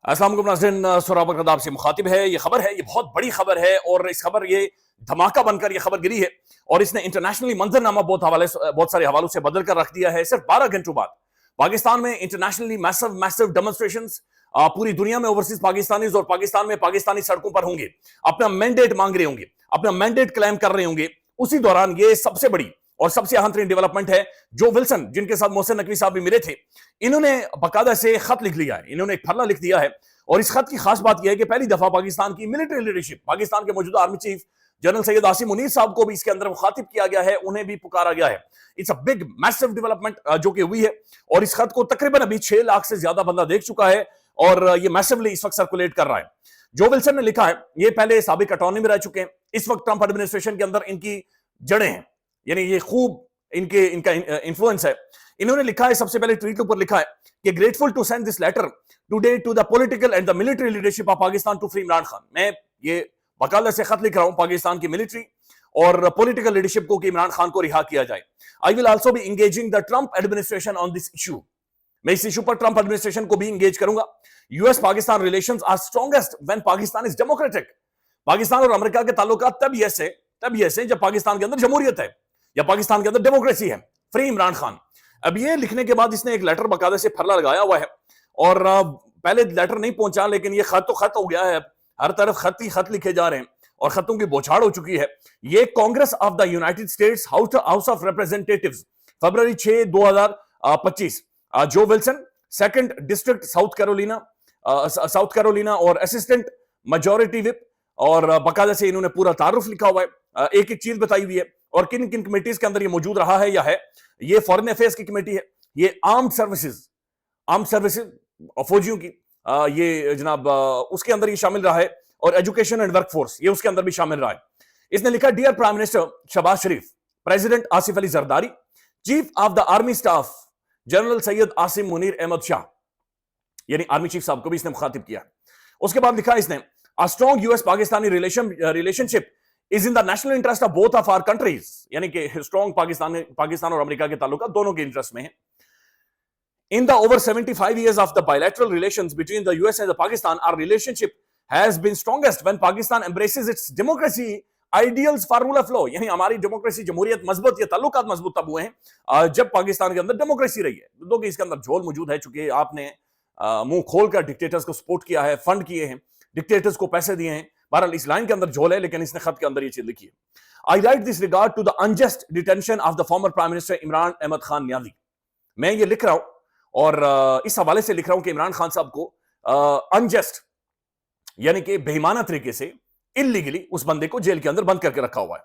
अस्सलाम वालेकुम नाज़रीन, सुराब अकरदाब से मुखातिब है। ये खबर है, ये बहुत बड़ी खबर है और इस खबर ये धमाका बनकर ये खबर गिरी है और इसने इंटरनेशनली मंजरनामा बहुत सारे हवालों से बदल कर रख दिया है। सिर्फ 12 घंटों बाद पाकिस्तान में इंटरनेशनली मैसिव मैसिव डेमोन्स्ट्रेशंस, पूरी दुनिया में ओवरसीज पाकिस्तानीज और पाकिस्तान में पाकिस्तानी सड़कों पर होंगे, अपना मैंडेट मांग रहे होंगे, अपना मैंडेट क्लेम कर रहे होंगे। उसी दौरान ये सबसे बड़ी और सबसे अहम तरीन डेवलपमेंट है। जो विल्सन, जिनके साथ मोहसिन नकवी साहब भी मिले थे, इन्होंने बाकायदा से खत लिख लिया है, इन्होंने एक फरला लिख दिया है। और इस खत की खास बात यह है कि पहली दफा पाकिस्तान की मिलिट्री लीडरशिप, पाकिस्तान के मौजूदा army chief general Syed Asim Munir साहब को भी इसके अंदर मुखातिब किया गया है, उन्हें भी पुकारा गया है। It's a big massive development जो कि हुई है और इस खत को तकरीबन अभी 6 लाख से ज्यादा बंदा देख चुका है और ये मैसिवली इस वक्त सर्कुलेट कर रहा है। जो विल्सन ने लिखा है, ये पहले साबिक अटॉर्नी में रह चुके हैं, इस वक्त ट्रंप एडमिनिस्ट्रेशन के अंदर इनकी जड़ें हैं, यानी ये खूब इनका इन्फ्लुएंस है। इन्होंने लिखा है, सबसे पहले ट्वीट के ऊपर लिखा है कि grateful to send this letter today to the political and the military leadership of Pakistan to free Imran Khan. मैं ये वकालत से खत लिख रहा हूं पाकिस्तान की मिलिट्री और पॉलिटिकल लीडरशिप को कि इमरान खान को रिहा किया जाए। I will also be engaging the Trump administration on this issue. मैं इस इशू पर ट्रंप एडमिनिस्ट्रेशन को भी एंगेज करूंगा। US Pakistan relations are strongest when Pakistan is democratic. Pakistan और अमेरिका के ताल्लुकात तब ऐसे जब पाकिस्तान के अंदर जमहूरियत है या पाकिस्तान के अंदर डेमोक्रेसी है। फ्री इमरान खान। अब ये लिखने के बाद इसने एक लेटर बकायदे से फरला लगाया हुआ है और पहले लेटर नहीं पहुंचा, लेकिन ये खत तो खत हो गया है, हर तरफ खत ही खत लिखे जा रहे हैं और खतों की बौछार हो चुकी है। ये Congress of the United States House of Representatives, फरवरी 6 2025। Joe Wilson, second district South Carolina और असिस्टेंट मेजॉरिटी विप, और बाकायदा से इन्होंने पूरा तारुफ लिखा हुआ है, एक एक चीज बताई हुई है और किन किन कमेटीज के अंदर ये मौजूद रहा है या है। ये फॉरेन अफेयर्स की कमेटी है, ये आर्म्ड सर्विसेज फौजियों की, ये जनाब उसके अंदर ये शामिल रहा है, और एजुकेशन एंड वर्कफोर्स ये उसके अंदर भी शामिल रहा है। इसने लिखा, dear prime minister Shehbaz Sharif, president Asif Ali Zardari, chief of the army staff general Syed Asim Munir Ahmed Shah, यानी आर्मी चीफ साहब को भी इसने मुखातिब किया। उसके बाद लिखा इसने, a strong US Pakistani relationship is in the national interest of both of our countries, यानी कि स्ट्रॉन्ग पाकिस्तान और अमेरिका के ताल्लुकात दोनों के इंटरेस्ट में है। In the over 75 years of the bilateral relations between the US and the Pakistan, our relationship has been strongest when Pakistan embraces its democracy ideals for rule of law, यानी हमारी democracy, जमहूरियत मजबूत, ये ताल्लुकात मजबूत तब हुए हैं जब पाकिस्तान के अंदर डेमोक्रेसी रही है। दो कि इसके अंदर झोल मौजूद है, चूंकि आपने मुंह खोलकर डिक्टेटर्स को सपोर्ट किया है, फंड किए हैं, डिक्टेटर्स को पैसे दिए हैं। बहरहाल इस लाइन के अंदर झोल है, लेकिन इसने खत के अंदर ये चीज लिखी है, I write this regard to the unjust detention of the former prime minister Imran Ahmed Khan Niazi. मैं ये लिख रहा हूं और इस हवाले से लिख रहा हूं कि इमरान खान साहब को अनजस्ट यानी कि बेईमाना तरीके से इलीगली उस बंदे को जेल के अंदर बंद करके रखा हुआ है।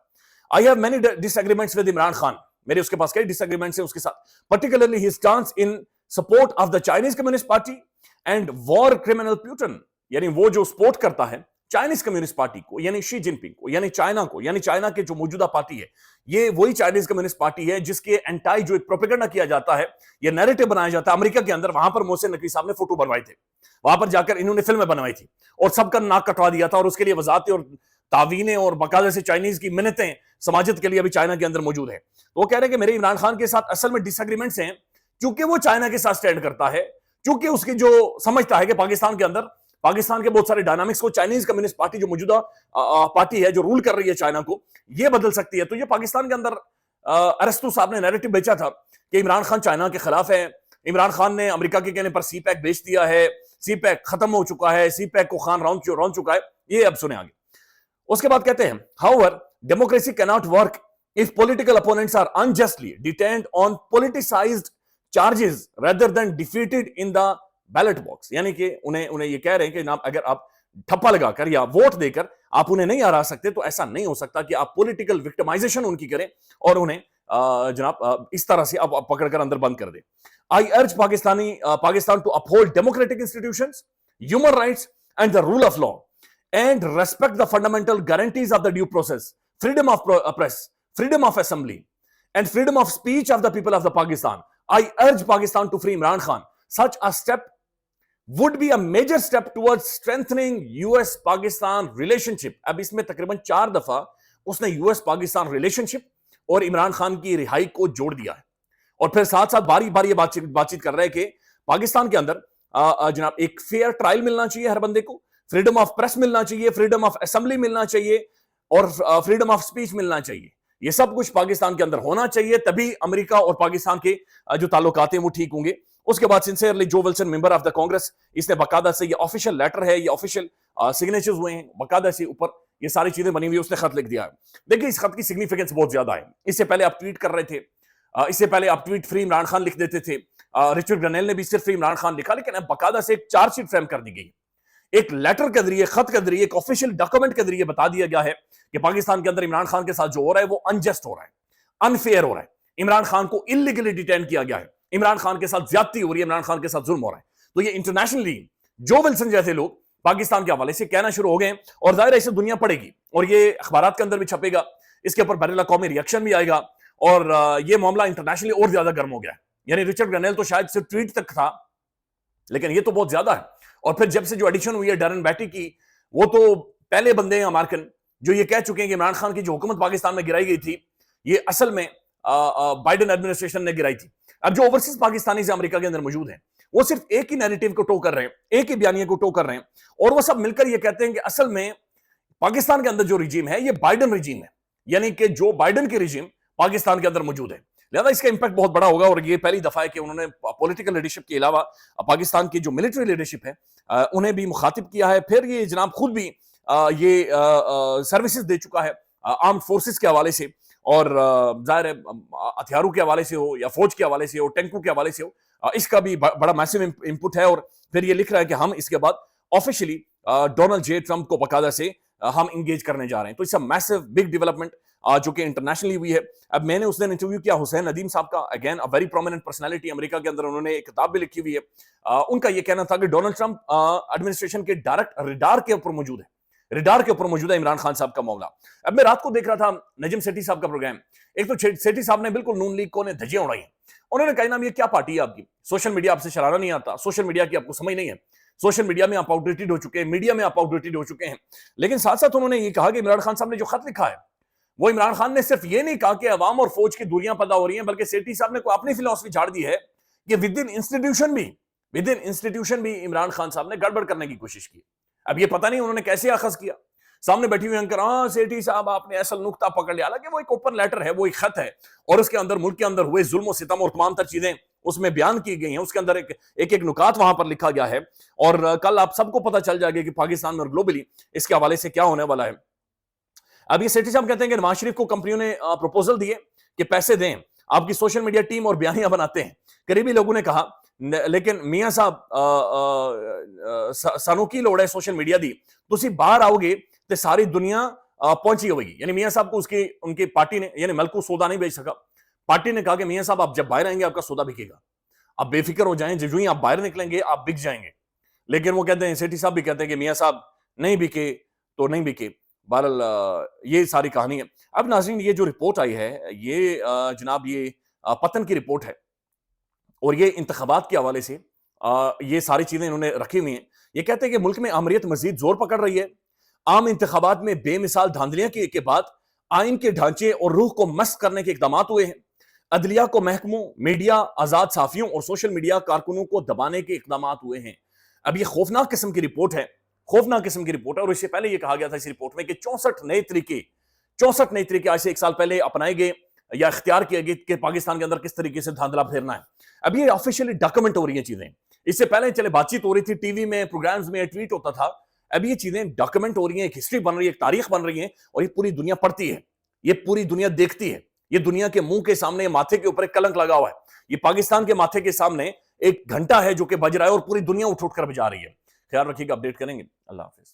I have many disagreements with Imran Khan, मेरे उसके पास कई डिसएग्रीमेंट्स हैं उसके साथ, particularly his stance in support of the Chinese communist party and war criminal Putin, यानी वो जो सपोर्ट करता है चाइनीज कम्युनिस्ट पार्टी को, यानी शी जिनपिंग को, यानी चाइना को, यानी चाइना के जो मौजूदा पार्टी है, ये वही चाइनीज कम्युनिस्ट पार्टी है जिसके एंटाई जो एक प्रोपेगेंडा किया जाता है, ये नैरेटिव बनाया जाता है अमेरिका के अंदर। वहां पर मोहसिन नकवी साहब ने फोटो बनवाए थे, वहां पर जाकर इन्होंने फिल्में बनवाई थी और सबका नाक कटवा दिया था और उसके लिए वजारतें और तावीनें और बाकायदा से चाइनीज की मिन्नतें समाजत के लिए अभी चाइना के अंदर मौजूद है। तो वो कह रहे हैं कि मेरे इमरान खान के साथ असल में डिसएग्रीमेंट्स हैं, क्योंकि वो चाइना के साथ स्टैंड करता है, क्योंकि उसकी जो समझता है कि पाकिस्तान के अंदर पाकिस्तान के बहुत सारे डायनामिक्स को चाइनीज कम्युनिस्ट पार्टी जो मौजूदा पार्टी है जो रूल कर रही है चाइना को, ये बदल सकती है। तो ये पाकिस्तान के अंदर अरस्तु साहब ने नैरेटिव बेचा था कि इमरान खान चाइना के खिलाफ है, इमरान खान ने अमेरिका के कहने पर सी पैक बेच दिया है, सी पैक खत्म हो चुका है, सी पैक को खान रौंद चुका है। ये अब सुने आगे। उसके बाद कहते हैं, however democracy cannot work if political opponents are unjustly detained on politicised charges rather than defeated in the ballot box, यानी कि उन्हें ये कह रहे हैं कि जनाब अगर आप ठप्पा लगाकर या वोट देकर आप उन्हें नहीं हरा सकते, तो ऐसा नहीं हो सकता कि आप पॉलिटिकल विक्टिमाइजेशन उनकी करें और उन्हें जनाब इस तरह से आप पकड़कर अंदर बंद कर दें। I urge Pakistan to uphold democratic institutions, human rights and the rule of law and respect the fundamental guarantees of the due process, freedom of press, freedom of assembly, and freedom of speech of the people of the Pakistan. I urge Pakistan to free Imran Khan. Such a step would be a major step towards strengthening US-Pakistan relationship. अब इसमें तकरीबन 4 दफा उसने US-Pakistan relationship और इमरान खान की रिहाई को जोड़ दिया है और फिर साथ साथ बारी बारी ये बातचीत कर रहे हैं कि पाकिस्तान के अंदर जनाब एक फेयर ट्रायल मिलना चाहिए हर बंदे को, फ्रीडम ऑफ प्रेस मिलना चाहिए, फ्रीडम ऑफ असेंबली मिलना चाहिए और फ्रीडम ऑफ स्पीच मिलना चाहिए। ये सब कुछ पाकिस्तान के अंदर होना चाहिए, तभी अमेरिका और पाकिस्तान के जो ताल्लुकात हैं वो ठीक होंगे। उसके बाद सिंसियरली जो Wilson member of the Congress, इसने बाकायदा से, ये ऑफिशियल लेटर है, ये ऑफिशियल सिग्नेचर्स हुए हैं, बाकायदा से ऊपर ये सारी चीजें बनी हुई है, उसने खत लिख दिया है। देखिए इस खत की सिग्निफिकेंस बहुत ज्यादा है। इससे पहले आप ट्वीट कर रहे थे, इससे पहले आप ट्वीट फ्री इमरान खान लिख देते थे, रिचर्ड ग्रनेल ने भी सिर्फ फ्री इमरान खान लिखा, लेकिन अब बाकायदा से एक चार्जशीट फ्रेम कर दी गई, एक लेटर के जरिए, खत के जरिए, एक ऑफिशियल डॉक्यूमेंट के जरिए बता दिया गया है कि पाकिस्तान के अंदर इमरान खान के साथ जो हो रहा है वो अनजस्ट हो रहा है, अनफेयर हो रहा है। इमरान खान को इलीगली डिटेन किया गया है, इमरान खान के साथ ज्यादती हो रही है, इमरान खान के साथ जुल्म हो रहा है। तो ये इंटरनेशनली जो विल्सन जैसे लोग पाकिस्तान के हवाले से कहना शुरू हो गए हैं, और जाहिर है इसे दुनिया पढ़ेगी और ये अखबारात के अंदर भी छपेगा, इसके ऊपर बैनुल अक़वामी रिएक्शन भी आएगा, और ये मामला इंटरनेशनली और ज्यादा गर्म हो गया है। यानी रिचर्ड ग्रनेल तो शायद सिर्फ ट्वीट तक था, लेकिन ये तो बहुत ज्यादा है। और फिर जब से जो एडिशन हुई है डैरन बैटी की, वो तो पहले बंदे हैं अमेरिकन जो ये कह चुके हैं कि इमरान खान की जो हुकूमत पाकिस्तान में गिराई गई थी, ये असल में बाइडेन एडमिनिस्ट्रेशन ने गिराई थी। अब जो ओवरसीज पाकिस्तानी से अमेरिका के अंदर मौजूद हैं, वो सिर्फ एक ही नैरेटिव को टो कर रहे हैं, एक ही बयानिए को टो कर रहे हैं, और वो सब मिलकर ये कहते हैं कि असल में पाकिस्तान के अंदर जो रिजीम है ये बाइडेन रिजीम है, यानी कि जो बाइडेन की रिजीम पाकिस्तान के अंदर मौजूद है। लिहाजा इसका इंपैक्ट बहुत बड़ा होगा, और ये पहली दफा है कि उन्होंने पॉलिटिकल लीडरशिप के अलावा पाकिस्तान की जो मिलिट्री लीडरशिप है उन्हें भी मुखातिब किया है। फिर ये जनाब खुद भी ये सर्विसेज दे चुका है आर्म्ड फोर्सेस के हवाले से, और जाहिर है हथियारों के हवाले से हो या फौज के हवाले से हो, टैंकों के हवाले से हो, इसका भी बड़ा मैसिव इनपुट है। और फिर ये लिख रहा है कि हम इसके बाद ऑफिशियली डोनाल्ड जे ट्रंप को बाकायदा से हम इंगेज करने जा रहे हैं। तो it's a massive big development जो कि इंटरनेशनली हुई है। अब मैंने उस दिन इंटरव्यू किया हुसैन नदीम साहब का, again a very prominent personality America के अंदर, उन्होंने एक किताब भी लिखी हुई है। उनका ये कहना था कि डोनाल्ड ट्रंप एडमिनिस्ट्रेशन के डायरेक्ट रिडार के ऊपर मौजूद है, रिडार के ऊपर मौजूद है इमरान खान साहब का मामला। अब मैं रात को देख रहा था नजीम सेठी साहब का प्रोग्राम, एक तो सेठी साहब ने बिल्कुल नून लीग को ने धज्जियां उड़ाई हैं। उन्होंने कहा नाम ये क्या पार्टी है आपकी, सोशल मीडिया आपसे शरारा नहीं आता, सोशल मीडिया की आपको समझ नहीं है, सोशल मीडिया में आप आउटडेटेड हो चुके हैं, मीडिया में आप आउटडेटेड हो चुके हैं। लेकिन साथ साथ उन्होंने ये कहा कि इमरान खान साहब ने जो खत लिखा है, वो इमरान खान ने सिर्फ ये नहीं कहा कि अवाम और फौज की दूरियां पैदा हो रही हैं, बल्कि सेठी साहब ने कोई अपनी फिलॉसफी झाड़ दी है कि विद इन इंस्टीट्यूशन भी इमरान खान साहब ने गड़बड़ करने की कोशिश की। अब ये पता नहीं उन्होंने कैसे अखज किया, सामने बैठी हुई अंकर, हाँ सेठी साहब आपने असल नुक्ता पकड़ लिया, हालांकि वो एक ओपन लेटर है, वो एक खत है, और उसके अंदर मुल्क के अंदर हुए जुल्म और सितम और तमाम तर चीजें उसमें बयान की गई हैं, उसके अंदर एक नुकात वहां पर लिखा गया है। और कल आप सबको पता चल जाएगा कि पाकिस्तान में और ग्लोबली इसके हवाले से क्या होने वाला है। अब ये सेठी साहब कहते हैं कि नवाज शरीफ को कंपनियों ने प्रपोजल दिए कि पैसे दें, आपकी सोशल मीडिया टीम और बयानियां बनाते हैं। करीबी लोगों ने कहा लेकिन मियां साहब सानू की लोड़ है सोशल मीडिया दी, तुसी बाहर आओगे तो सारी दुनिया पहुंची होगी। यानी मियां साहब को उनकी पार्टी ने, यानी मलकू सौदा नहीं बेच सका, पार्टी ने कहा कि मियां साहब आप जब बाहर आएंगे आपका सौदा बिकेगा, आप बेफिक्र हो जाएं, जो ही आप बाहर निकलेंगे आप बिक जाएंगे। लेकिन वो कहते हैं, सेठी साहब भी कहते हैं कि मियां साहब नहीं बिके तो नहीं बिके। बहरहाल ये सारी कहानी है। अब नाज़रीन ये जो रिपोर्ट आई है, ये जनाब ये पतन की रिपोर्ट है, और ये इंतखाबात के हवाले से ये सारी चीजें इन्होंने रखी हुई हैं। ये कहते हैं कि मुल्क में आमरीत मजीद जोर पकड़ रही है, आम इंतखाबात में बेमिसाल धांधलियां के बाद आइन के ढांचे और रूह को मस्त करने के इकदाम हुए हैं, अदलिया को महकमों, मीडिया, आजाद साफियों और सोशल मीडिया कारकुनों को दबाने के इकदाम हुए हैं। अब ये खौफनाक किस्म की रिपोर्ट है, खौफनाक किस्म की रिपोर्ट है। और इससे पहले ये कहा गया था इस रिपोर्ट में कि 64 नए तरीके आज से 1 साल पहले अपनाए गए या इख्तियार किए गए कि पाकिस्तान के अंदर किस तरीके से धांधला फेरना है। अब ये ऑफिशियली डॉक्यूमेंट हो रही है चीजें। इससे पहले चले बातचीत हो रही थी, टीवी में, प्रोग्राम्स में, ट्वीट होता था। अब ये चीजें डॉक्यूमेंट हो रही हैं, एक हिस्ट्री बन रही है, एक तारीख बन रही है, और ये पूरी दुनिया पढ़ती है, ये पूरी दुनिया देखती है। ये दुनिया के मुंह के सामने, माथे के ऊपर एक कलंक लगा हुआ है। ये पाकिस्तान के माथे के सामने एक घंटा है जो कि बज रहा है और पूरी दुनिया उठ कर बजा रही है। ख्याल रखिएगा, अपडेट करेंगे। अल्लाह हाफिज।